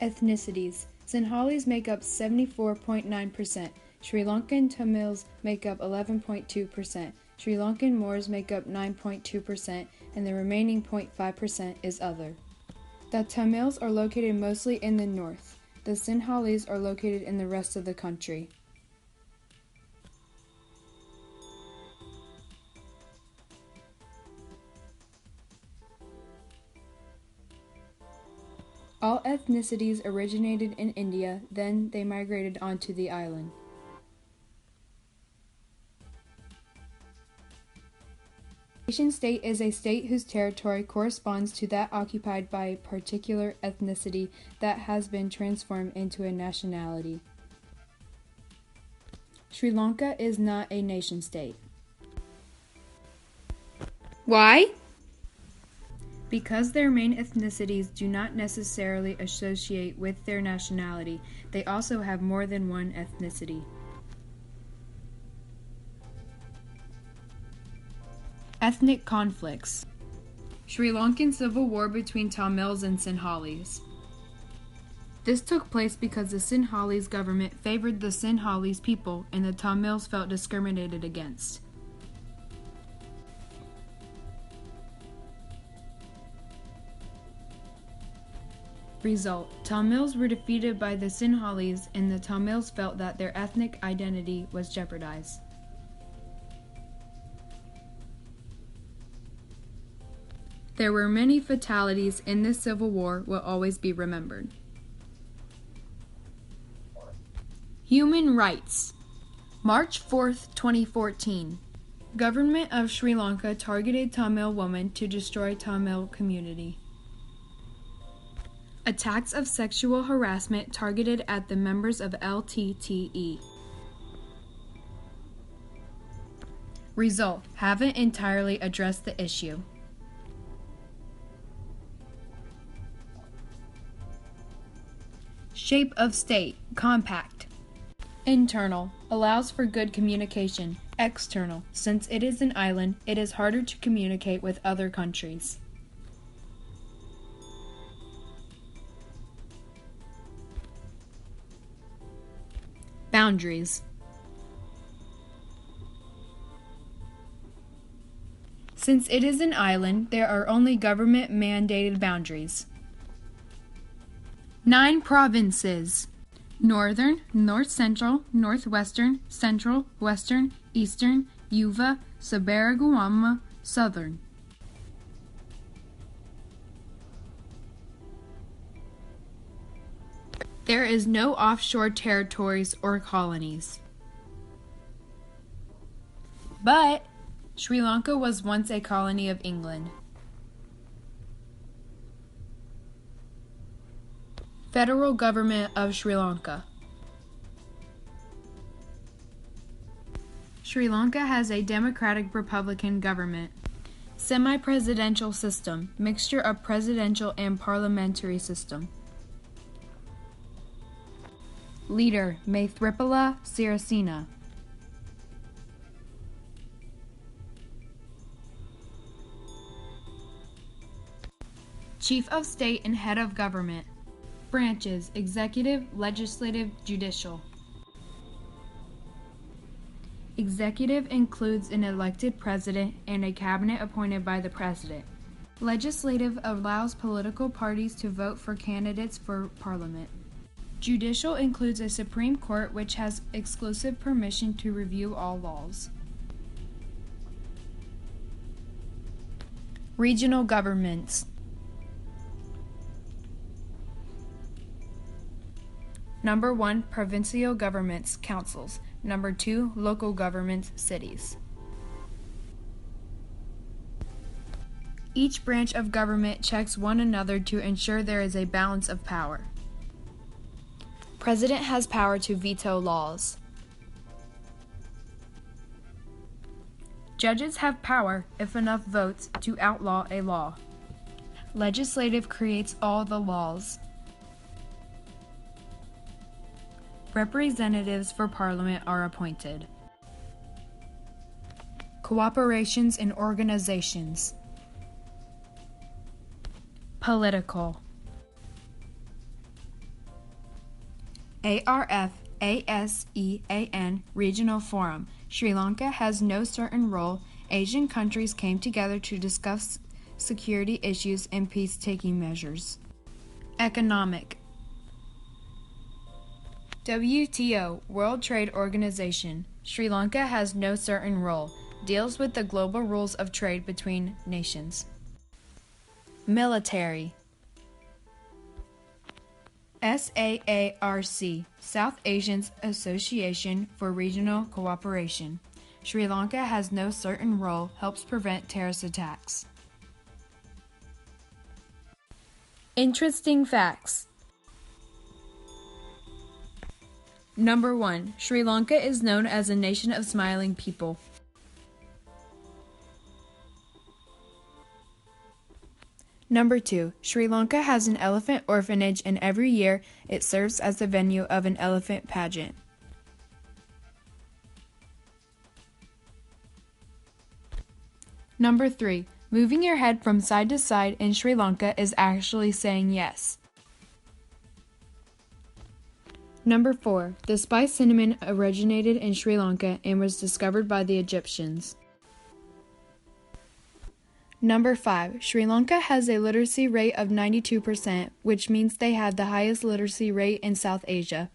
Ethnicities. Sinhalese make up 74.9%. Sri Lankan Tamils make up 11.2%. Sri Lankan Moors make up 9.2%, and the remaining 0.5% is other. The Tamils are located mostly in the north. The Sinhalese are located in the rest of the country. All ethnicities originated in India, then they migrated onto the island. A nation-state is a state whose territory corresponds to that occupied by a particular ethnicity that has been transformed into a nationality. Sri Lanka is not a nation-state. Why? Because their main ethnicities do not necessarily associate with their nationality, they also have more than one ethnicity. Ethnic conflicts. Sri Lankan civil war between Tamils and Sinhalese. This took place because the Sinhalese government favored the Sinhalese people and the Tamils felt discriminated against. Result: Tamils were defeated by the Sinhalese and the Tamils felt that their ethnic identity was jeopardized. There were many fatalities in this civil war will always be remembered. Human rights. March 4th, 2014. Government of Sri Lanka targeted Tamil woman to destroy Tamil community. Attacks of sexual harassment targeted at the members of LTTE. Result: haven't entirely addressed the issue. Shape of state, compact. Internal, allows for good communication. External, since it is an island, it is harder to communicate with other countries. Boundaries. Since it is an island, there are only government-mandated boundaries. 9 provinces: Northern, North Central, Northwestern, Central, Western, Eastern, Yuva, Sabaragamuwa, Southern. There is no offshore territories or colonies. But Sri Lanka was once a colony of England. Federal Government of Sri Lanka. Sri Lanka has a democratic republican government. Semi-presidential system, mixture of presidential and parliamentary system. Leader, Maithripala Sirisena. Chief of State and Head of Government. Branches: executive, legislative, judicial. Executive includes an elected president and a cabinet appointed by the president. Legislative allows political parties to vote for candidates for parliament. Judicial includes a Supreme Court which has exclusive permission to review all laws. Regional governments. Number 1, provincial governments, councils. Number 2, local governments, cities. Each branch of government checks one another to ensure there is a balance of power. President has power to veto laws. Judges have power, if enough votes, to outlaw a law. Legislative creates all the laws. Representatives for Parliament are appointed. Cooperations and organizations. Political. ARF-ASEAN Regional Forum. Sri Lanka has no certain role. Asian countries came together to discuss security issues and peace-taking measures. Economic. WTO, World Trade Organization. Sri Lanka has no certain role. Deals with the global rules of trade between nations. Military. SAARC, South Asians Association for Regional Cooperation. Sri Lanka has no certain role, helps prevent terrorist attacks. Interesting facts. Number 1. Sri Lanka is known as a nation of smiling people. Number 2. Sri Lanka has an elephant orphanage and every year it serves as the venue of an elephant pageant. Number 3. Moving your head from side to side in Sri Lanka is actually saying yes. Number 4. The spice cinnamon originated in Sri Lanka and was discovered by the Egyptians. Number 5. Sri Lanka has a literacy rate of 92%, which means they have the highest literacy rate in South Asia.